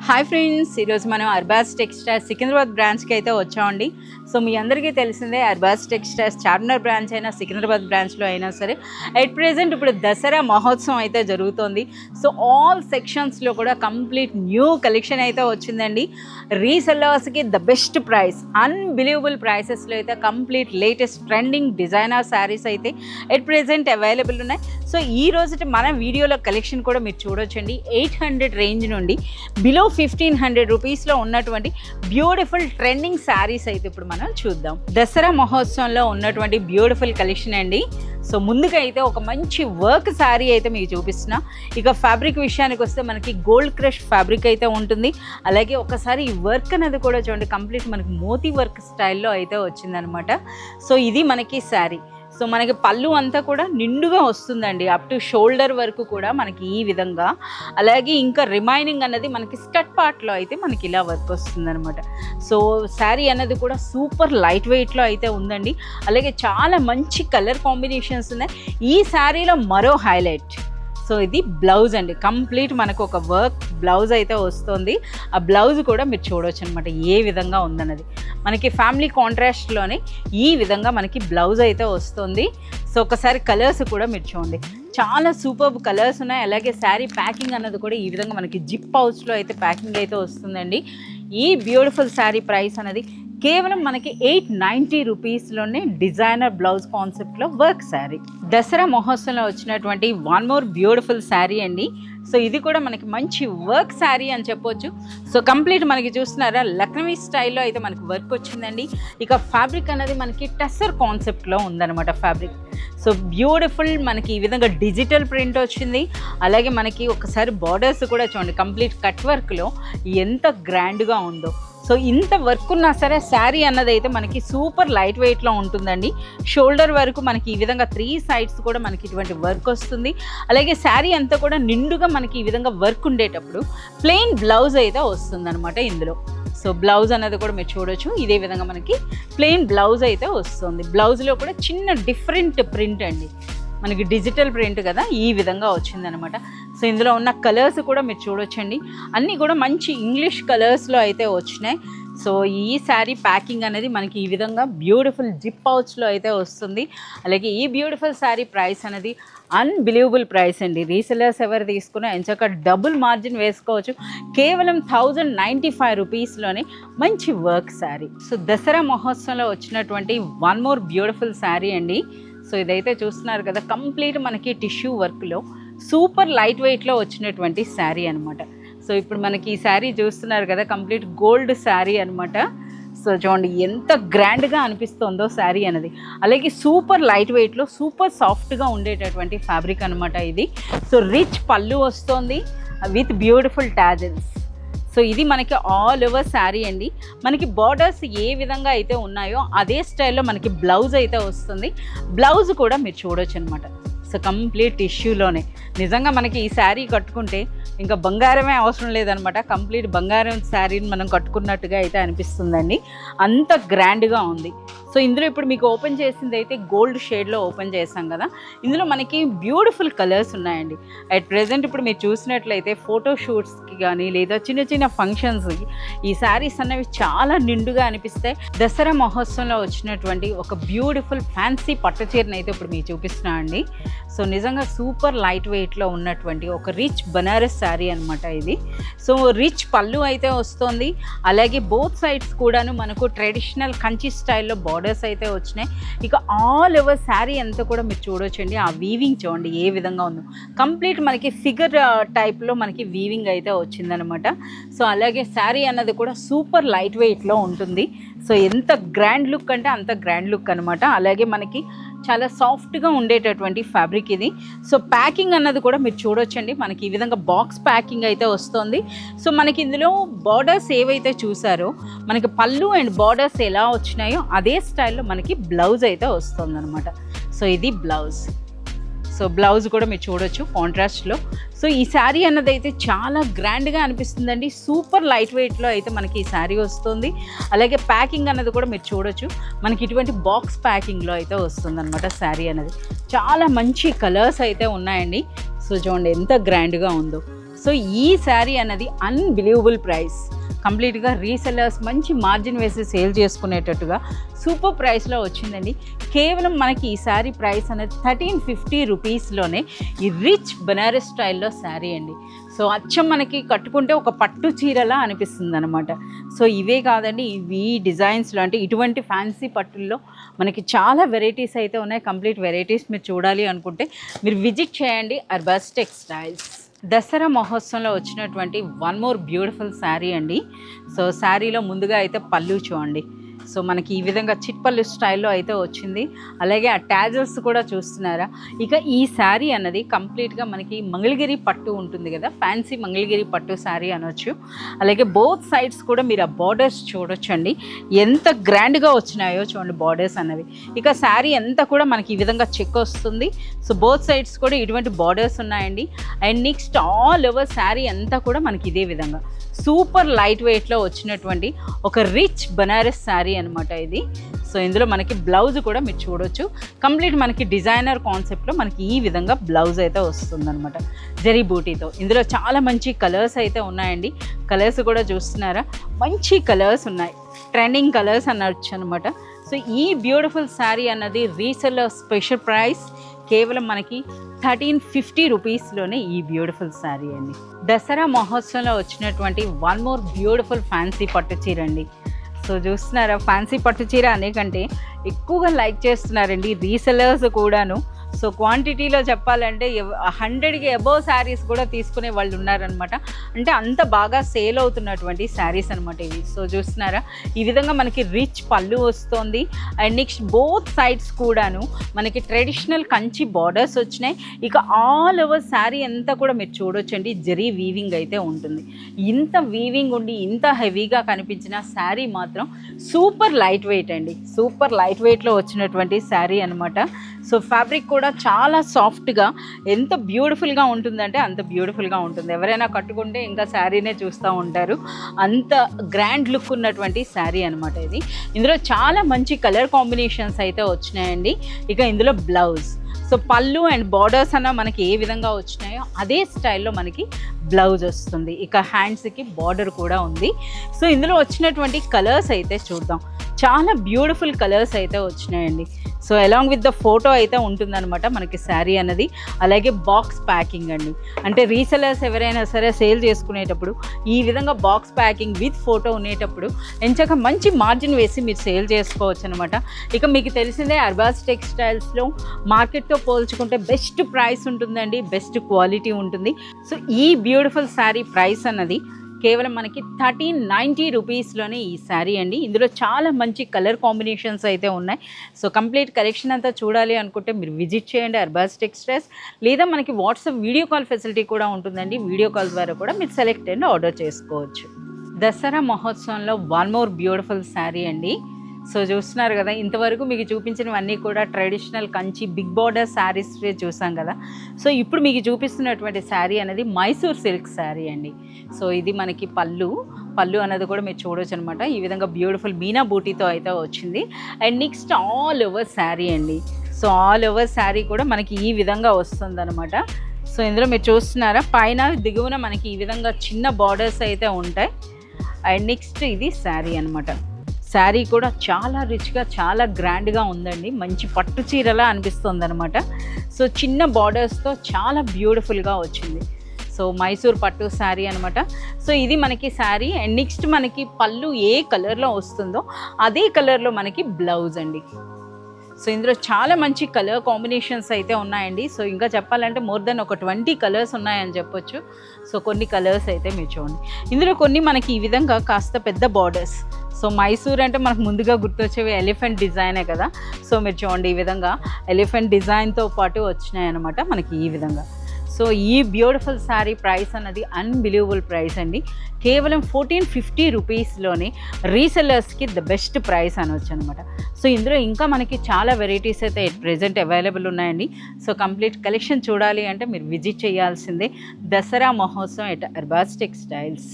Hi friends, ఈరోజు మనం Arbaz textiles Secunderabad బ్రాంచ్కి అయితే వచ్చామండి. సో మీ అందరికీ తెలిసిందే అర్బాస్ టెక్స్టైల్స్ చార్మినార్ బ్రాంచ్ అయినా సికింద్రాబాద్ బ్రాంచ్లో అయినా సరే ఎట్ ప్రెజెంట్ ఇప్పుడు దసరా మహోత్సవం అయితే జరుగుతోంది. సో ఆల్ సెక్షన్స్లో కూడా కంప్లీట్ న్యూ కలెక్షన్ అయితే వచ్చిందండి. రీసెల్లర్స్కి ద బెస్ట్ ప్రైస్, అన్బిలీవబుల్ ప్రైసెస్లో అయితే complete latest trending designer saris అయితే ఎట్ ప్రెజెంట్ అవైలబుల్ ఉన్నాయి. సో ఈ రోజు మన వీడియోలో కలెక్షన్ కూడా మీరు చూడొచ్చండి. 800 రేంజ్ నుండి బిలో 1500 రూపీస్లో ఉన్నటువంటి బ్యూటిఫుల్ ట్రెండింగ్ శారీస్ అయితే ఇప్పుడు మనం చూద్దాం. దసరా మహోత్సవంలో ఉన్నటువంటి బ్యూటిఫుల్ కలెక్షన్ అండి. సో ముందుగా అయితే ఒక మంచి వర్క్ శారీ అయితే మీకు చూపిస్తున్నా. ఇక ఫ్యాబ్రిక్ విషయానికి వస్తే మనకి గోల్డ్ క్రష్ ఫ్యాబ్రిక్ అయితే ఉంటుంది. అలాగే ఒకసారి ఈ వర్క్ అనేది కూడా చూడండి, కంప్లీట్ మనకి మోతీ వర్క్ స్టైల్లో అయితే వచ్చిందనమాట. సో ఇది మనకి శారీ. సో మనకి పళ్ళు అంతా కూడా నిండుగా వస్తుందండి, అప్ టు షోల్డర్ వరకు కూడా మనకి ఈ విధంగా. అలాగే ఇంకా రిమైనింగ్ అన్నది మనకి స్కర్ట్ పార్ట్లో అయితే మనకి ఇలా వర్క్ వస్తుందన్నమాట. సో శారీ అన్నది కూడా సూపర్ లైట్ వెయిట్లో అయితే ఉందండి. అలాగే చాలా మంచి కలర్ కాంబినేషన్స్ ఉన్నాయి. ఈ శారీలో మరో హైలైట్, సో ఇది బ్లౌజ్ అండి. కంప్లీట్ మనకు ఒక వర్క్ బ్లౌజ్ అయితే వస్తుంది. ఆ బ్లౌజ్ కూడా మీరు చూడవచ్చు అనమాట ఏ విధంగా ఉందన్నది. మనకి ఫ్యామిలీ కాంట్రాస్ట్లోనే ఈ విధంగా మనకి బ్లౌజ్ అయితే వస్తుంది. సో ఒకసారి కలర్స్ కూడా మీరు చూడండి, చాలా సూపర్బ్ కలర్స్ ఉన్నాయి. అలాగే శారీ ప్యాకింగ్ అన్నది కూడా ఈ విధంగా మనకి జిప్ పౌచ్లో అయితే ప్యాకింగ్ అయితే వస్తుందండి. ఈ బ్యూటిఫుల్ శారీ ప్రైస్ అనేది కేవలం మనకి 890 రూపీస్లోనే డిజైనర్ బ్లౌజ్ కాన్సెప్ట్లో వర్క్ శారీ. దసరా మహోత్సవంలో వచ్చినటువంటి వన్ మోర్ బ్యూటిఫుల్ శారీ అండి. సో ఇది కూడా మనకి మంచి వర్క్ శారీ అని చెప్పొచ్చు. సో కంప్లీట్ మనకి చూస్తున్నారా లక్నవీ స్టైల్లో అయితే మనకి వర్క్ వచ్చిందండి. ఇక ఫ్యాబ్రిక్ అనేది మనకి టస్సర్ కాన్సెప్ట్లో ఉందన్నమాట ఫ్యాబ్రిక్. సో బ్యూటిఫుల్ మనకి ఈ విధంగా డిజిటల్ ప్రింట్ వచ్చింది. అలాగే మనకి ఒకసారి బార్డర్స్ కూడా చూడండి, కంప్లీట్ కట్ వర్క్లో ఎంత గ్రాండ్గా ఉందో. సో ఇంత వర్క్ ఉన్నా సరే శారీ అన్నది అయితే మనకి సూపర్ లైట్ వెయిట్లో ఉంటుందండి. షోల్డర్ వరకు మనకి ఈ విధంగా 3 సైడ్స్ కూడా మనకి ఇటువంటి వర్క్ వస్తుంది. అలాగే శారీ అంతా కూడా నిండుగా మనకి ఈ విధంగా వర్క్ ఉండేటప్పుడు ప్లెయిన్ బ్లౌజ్ అయితే వస్తుందన్నమాట ఇందులో. సో బ్లౌజ్ అనేది కూడా మీరు చూడొచ్చు, ఇదే విధంగా మనకి ప్లెయిన్ బ్లౌజ్ అయితే వస్తుంది. బ్లౌజ్లో కూడా చిన్న డిఫరెంట్ ప్రింట్ అండి, మనకి డిజిటల్ ప్రింట్ కదా, ఈ విధంగా వచ్చిందనమాట. సో ఇందులో ఉన్న కలర్స్ కూడా మీరు చూడొచ్చండి, అన్నీ కూడా మంచి ఇంగ్లీష్ కలర్స్లో అయితే వచ్చినాయి. సో ఈ శారీ ప్యాకింగ్ అనేది మనకి ఈ విధంగా బ్యూటిఫుల్ జిప్ పౌచ్లో అయితే వస్తుంది. అలాగే ఈ బ్యూటిఫుల్ శారీ ప్రైస్ అనేది అన్బిలీవబుల్ ప్రైస్ అండి. రీసెలర్స్ ఎవరు తీసుకున్నా ఎంచక్క డబుల్ మార్జిన్ వేసుకోవచ్చు. కేవలం 1095 రూపీస్లోనే మంచి వర్క్ శారీ. సో దసరా మహోత్సవంలో వచ్చినటువంటి వన్ మోర్ బ్యూటిఫుల్ శారీ అండి. సో ఇదైతే చూస్తున్నారు కదా, కంప్లీట్ మనకి టిష్యూ వర్క్లో సూపర్ లైట్ వెయిట్లో వచ్చినటువంటి శారీ అనమాట. సో ఇప్పుడు మనకి ఈ శారీ చూస్తున్నారు కదా, కంప్లీట్ గోల్డ్ శారీ అనమాట. సో చూడండి ఎంత గ్రాండ్గా అనిపిస్తుందో శారీ అనేది. అలాగే సూపర్ లైట్ వెయిట్లో సూపర్ సాఫ్ట్గా ఉండేటటువంటి ఫ్యాబ్రిక్ అనమాట ఇది. సో రిచ్ పళ్ళు వస్తుంది విత్ బ్యూటిఫుల్ టాజిల్స్. సో ఇది మనకి ఆల్ ఓవర్ శారీ అండి. మనకి బార్డర్స్ ఏ విధంగా అయితే ఉన్నాయో అదే స్టైల్లో మనకి బ్లౌజ్ అయితే వస్తుంది. బ్లౌజ్ కూడా మీరు చూడొచ్చు అనమాట. సో కంప్లీట్ టిష్యూలోనే నిజంగా మనకి ఈ శారీ కట్టుకుంటే ఇంకా బంగారమే అవసరం లేదనమాట. కంప్లీట్ బంగారం శారీని మనం కట్టుకున్నట్టుగా అయితే అనిపిస్తుందండి, అంత గ్రాండ్గా ఉంది. సో ఇందులో ఇప్పుడు మీకు ఓపెన్ చేసింది అయితే గోల్డ్ షేడ్లో ఓపెన్ చేసాం కదా, ఇందులో మనకి బ్యూటిఫుల్ కలర్స్ ఉన్నాయండి. అట్ ప్రెజెంట్ ఇప్పుడు మీరు చూసినట్లయితే ఫోటోషూట్స్కి కానీ లేదా చిన్న చిన్న ఫంక్షన్స్కి ఈ శారీస్ అనేవి చాలా నిండుగా అనిపిస్తాయి. దసరా మహోత్సవంలో వచ్చినటువంటి ఒక బ్యూటిఫుల్ ఫ్యాన్సీ పట్టు చీరని అయితే ఇప్పుడు మీకు చూపిస్తున్నా అండి. సో నిజంగా సూపర్ లైట్ వెయిట్లో ఉన్నటువంటి ఒక రిచ్ బనారస్ శారీ అనమాట ఇది. సో రిచ్ పళ్ళు అయితే వస్తుంది. అలాగే బోత్ సైడ్స్ కూడాను మనకు ట్రెడిషనల్ కంచి స్టైల్లో బార్డర్స్ అయితే వచ్చినాయి. ఇక ఆల్ ఓవర్ శారీ అంతా కూడా మీరు చూడొచ్చండి, ఆ వీవింగ్ చూడండి ఏ విధంగా ఉందో. కంప్లీట్ మనకి ఫిగర్ టైప్లో మనకి వీవింగ్ అయితే వచ్చిందనమాట. సో అలాగే శారీ అన్నది కూడా సూపర్ లైట్ వెయిట్లో ఉంటుంది. సో ఎంత గ్రాండ్ లుక్ అంటే అంత గ్రాండ్ లుక్ అనమాట. అలాగే మనకి చాలా సాఫ్ట్గా ఉండేటటువంటి ఫ్యాబ్రిక్ ఇది. సో ప్యాకింగ్ అన్నది కూడా మీరు చూడొచ్చండి, మనకి ఈ విధంగా బాక్స్ ప్యాకింగ్ అయితే వస్తుంది. సో మనకి ఇందులో బార్డర్స్ ఏవైతే చూసారో మనకి పళ్ళు అండ్ బార్డర్స్ ఎలా వచ్చినాయో అదే స్టైల్లో మనకి బ్లౌజ్ అయితే వస్తుంది అనమాట. సో ఇది బ్లౌజ్. సో బ్లౌజ్ కూడా మీరు చూడొచ్చు కాంట్రాస్ట్లో. సో ఈ శారీ అన్నది అయితే చాలా గ్రాండ్గా అనిపిస్తుందండి. సూపర్ లైట్ వెయిట్లో అయితే మనకి ఈ శారీ వస్తుంది. అలాగే ప్యాకింగ్ అన్నది కూడా మీరు చూడొచ్చు, మనకి ఇటువంటి బాక్స్ ప్యాకింగ్లో అయితే వస్తుంది అనమాట శారీ అనేది. చాలా మంచి కలర్స్ అయితే ఉన్నాయండి. సో చూడండి ఎంత గ్రాండ్గా ఉందో. సో ఈ శారీ అన్నది అన్బిలీవబుల్ ప్రైస్, కంప్లీట్గా రీసెల్లర్స్ మంచి మార్జిన్ వేసి సేల్ చేసుకునేటట్టుగా సూపర్ ప్రైస్లో వచ్చిందండి. కేవలం మనకి ఈ శారీ ప్రైస్ అనేది 1350 రూపీస్లోనే ఈ రిచ్ బనారస్ స్టైల్లో శారీ అండి. సో అచ్చం మనకి కట్టుకుంటే ఒక పట్టు చీరలా అనిపిస్తుంది అనమాట. సో ఇవే కాదండి, ఇవి డిజైన్స్లో అంటే ఇటువంటి ఫ్యాన్సీ పట్టుల్లో మనకి చాలా వెరైటీస్ అయితే ఉన్నాయి. కంప్లీట్ వెరైటీస్ మీరు చూడాలి అనుకుంటే మీరు విజిట్ చేయండి అర్బాస్ టెక్స్టైల్స్. దసరా మహోత్సవంలో వచ్చినటువంటి వన్ మోర్ బ్యూటిఫుల్ శారీ అండి. సో శారీలో ముందుగా అయితే పళ్ళు చూడండి. సో మనకి ఈ విధంగా చిట్పల్లు స్టైల్లో అయితే వచ్చింది. అలాగే ఆ ట్యాజల్స్ కూడా చూస్తున్నారా. ఇక ఈ శారీ అన్నది కంప్లీట్గా మనకి మంగళగిరి పట్టు ఉంటుంది కదా, ఫ్యాన్సీ మంగళగిరి పట్టు శారీ అనొచ్చు. అలాగే బోత్ సైడ్స్ కూడా మీరు ఆ బార్డర్స్ చూడొచ్చండి, ఎంత గ్రాండ్గా వచ్చినాయో చూడండి బార్డర్స్ అన్నవి. ఇక శారీ అంతా కూడా మనకి ఈ విధంగా చెక్ వస్తుంది. సో బోత్ సైడ్స్ కూడా ఇటువంటి బార్డర్స్ ఉన్నాయండి. And next all over sari అంతా కూడా మనకి ఇదే విధంగా సూపర్ లైట్ వెయిట్లో వచ్చినటువంటి ఒక రిచ్ బనారస్ శారీ అనమాట ఇది. సో ఇందులో మనకి బ్లౌజ్ కూడా మీరు చూడొచ్చు, కంప్లీట్ మనకి డిజైనర్ కాన్సెప్ట్లో మనకి ఈ విధంగా బ్లౌజ్ అయితే వస్తుందన్నమాట జరీ బూటీతో. ఇందులో చాలా మంచి కలర్స్ అయితే ఉన్నాయండి. కలర్స్ కూడా చూస్తున్నారా, మంచి కలర్స్ ఉన్నాయి, ట్రెండింగ్ కలర్స్ అనొచ్చు అనమాట. సో ఈ బ్యూటిఫుల్ శారీ అన్నది రీసెల్లర్ స్పెషల్ ప్రైస్ కేవలం మనకి 1350 రూపీస్లోనే ఈ బ్యూటిఫుల్ శారీ అండి. దసరా మహోత్సవంలో వచ్చినటువంటి వన్ మోర్ బ్యూటిఫుల్ ఫ్యాన్సీ పట్టు చీర అండి. సో చూస్తున్నారా, ఫ్యాన్సీ పట్టు చీర అనేకంటే ఎక్కువగా లైక్ చేస్తున్నారండి రీసెల్లర్స్ కూడాను. సో క్వాంటిటీలో చెప్పాలంటే 100కి అబోవ్ శారీస్ కూడా తీసుకునే వాళ్ళు ఉన్నారనమాట. అంటే అంత బాగా సేల్ అవుతున్నటువంటి శారీస్ అనమాట ఇవి. సో చూస్తున్నారా, ఈ విధంగా మనకి రిచ్ పళ్ళు వస్తుంది. అండ్ నెక్స్ట్ బోత్ సైడ్స్ కూడాను మనకి ట్రెడిషనల్ కంచి బార్డర్స్ వచ్చినాయి. ఇక ఆల్ ఓవర్ శారీ అంతా కూడా మీరు చూడొచ్చండి, జరీ వీవింగ్ అయితే ఉంటుంది. ఇంత వీవింగ్ ఉండి ఇంత హెవీగా కనిపించిన శారీ మాత్రం సూపర్ లైట్ వెయిట్ అండి, సూపర్ లైట్ వెయిట్లో వచ్చినటువంటి శారీ అనమాట. సో ఫ్యాబ్రిక్ కూడా చాలా సాఫ్ట్గా ఎంత బ్యూటిఫుల్గా ఉంటుందంటే అంత బ్యూటిఫుల్గా ఉంటుంది. ఎవరైనా కట్టుకుంటే ఇంకా శారీనే చూస్తూ ఉంటారు, అంత గ్రాండ్ లుక్ ఉన్నటువంటి శారీ అనమాట ఇది. ఇందులో చాలా మంచి కలర్ కాంబినేషన్స్ అయితే వచ్చినాయండి. ఇక ఇందులో బ్లౌజ్, సో పళ్ళు అండ్ బార్డర్స్ అన్న మనకి ఏ విధంగా వచ్చినాయో అదే స్టైల్లో మనకి బ్లౌజ్ వస్తుంది. ఇక హ్యాండ్స్కి బార్డర్ కూడా ఉంది. సో ఇందులో వచ్చినటువంటి కలర్స్ అయితే చూద్దాం, చాలా బ్యూటిఫుల్ కలర్స్ అయితే వచ్చినాయండి. So along with the photo అయితే ఉంటుందన్నమాట మనకి శారీ అన్నది. అలాగే బాక్స్ ప్యాకింగ్ అండి, అంటే రీసెలర్స్ ఎవరైనా సరే సేల్ చేసుకునేటప్పుడు ఈ విధంగా బాక్స్ ప్యాకింగ్ విత్ ఫోటో ఉండేటప్పుడు ఎంచక మంచి మార్జిన్ వేసి మీరు సేల్ చేసుకోవచ్చు అనమాట. ఇక మీకు తెలిసిందే అర్బాస్ టెక్స్టైల్స్లో మార్కెట్తో పోల్చుకుంటే బెస్ట్ ప్రైస్ ఉంటుందండి, బెస్ట్ క్వాలిటీ ఉంటుంది. సో ఈ బ్యూటిఫుల్ శారీ ప్రైస్ అన్నది కేవలం మనకి 1390 రూపీస్లోనే ఈ శారీ అండి. ఇందులో చాలా మంచి కలర్ కాంబినేషన్స్ అయితే ఉన్నాయి. సో కంప్లీట్ కలెక్షన్ అంతా చూడాలి అనుకుంటే మీరు విజిట్ చేయండి అర్బాస్ టెక్స్టైల్స్, లేదా మనకి వాట్సాప్ వీడియో కాల్ ఫెసిలిటీ కూడా ఉంటుందండి. వీడియో కాల్ ద్వారా కూడా మీరు సెలెక్ట్ అండ్ ఆర్డర్ చేసుకోవచ్చు. దసరా మహోత్సవంలో వన్ మోర్ బ్యూటిఫుల్ శారీ అండి. సో చూస్తున్నారు కదా, ఇంతవరకు మీకు చూపించినవన్నీ కూడా traditional Kanchi big border saris చూసాం కదా. సో ఇప్పుడు మీకు చూపిస్తున్నటువంటి శారీ అనేది మైసూర్ సిల్క్ శారీ అండి. సో ఇది మనకి పళ్ళు అనేది కూడా మీరు చూడొచ్చు అనమాట. ఈ విధంగా బ్యూటిఫుల్ మీనా బూటీతో అయితే వచ్చింది. And next all over sari అండి. సో ఆల్ ఓవర్ శారీ కూడా మనకి ఈ విధంగా వస్తుంది అనమాట. సో ఇందులో మీరు చూస్తున్నారా, పైన దిగువన మనకి ఈ విధంగా చిన్న బార్డర్స్ అయితే ఉంటాయి. అండ్ నెక్స్ట్ ఇది శారీ అనమాట. శారీ కూడా చాలా రిచ్గా చాలా గ్రాండ్గా ఉందండి, మంచి పట్టు చీరలా అనిపిస్తుంది అనమాట. సో చిన్న బార్డర్స్తో చాలా బ్యూటిఫుల్గా వచ్చింది. సో మైసూర్ పట్టు శారీ అనమాట. సో ఇది మనకి శారీ. అండ్ నెక్స్ట్ మనకి పళ్ళు ఏ కలర్లో వస్తుందో అదే కలర్లో మనకి బ్లౌజ్ అండి. సో ఇందులో చాలా మంచి కలర్ కాంబినేషన్స్ అయితే ఉన్నాయండి. సో ఇంకా చెప్పాలంటే మోర్ దెన్ ఒక 20 కలర్స్ ఉన్నాయని చెప్పొచ్చు. సో కొన్ని కలర్స్ అయితే మీరు చూడండి. ఇందులో కొన్ని మనకి ఈ విధంగా కాస్త పెద్ద బార్డర్స్. సో మైసూర్ అంటే మనకు ముందుగా గుర్తొచ్చేవి ఎలిఫెంట్ డిజైనే కదా. సో మీరు చూడండి, ఈ విధంగా ఎలిఫెంట్ డిజైన్తో పాటు వచ్చినాయి అన్నమాట మనకి ఈ విధంగా. సో ఈ బ్యూటిఫుల్ శారీ ప్రైస్ అన్నది అన్బిలీవబుల్ ప్రైస్ అండి. కేవలం 1450 రూపీస్లోనే రీసెల్లర్స్కి ద బెస్ట్ ప్రైస్ అనవచ్చు అనమాట. సో ఇందులో ఇంకా మనకి చాలా వెరైటీస్ అయితే ప్రెజెంట్ అవైలబుల్ ఉన్నాయండి. సో కంప్లీట్ కలెక్షన్ చూడాలి అంటే మీరు విజిట్ చేయాల్సిందే దసరా మహోత్సవం ఎట్ అర్బాస్ టెక్స్టైల్స్.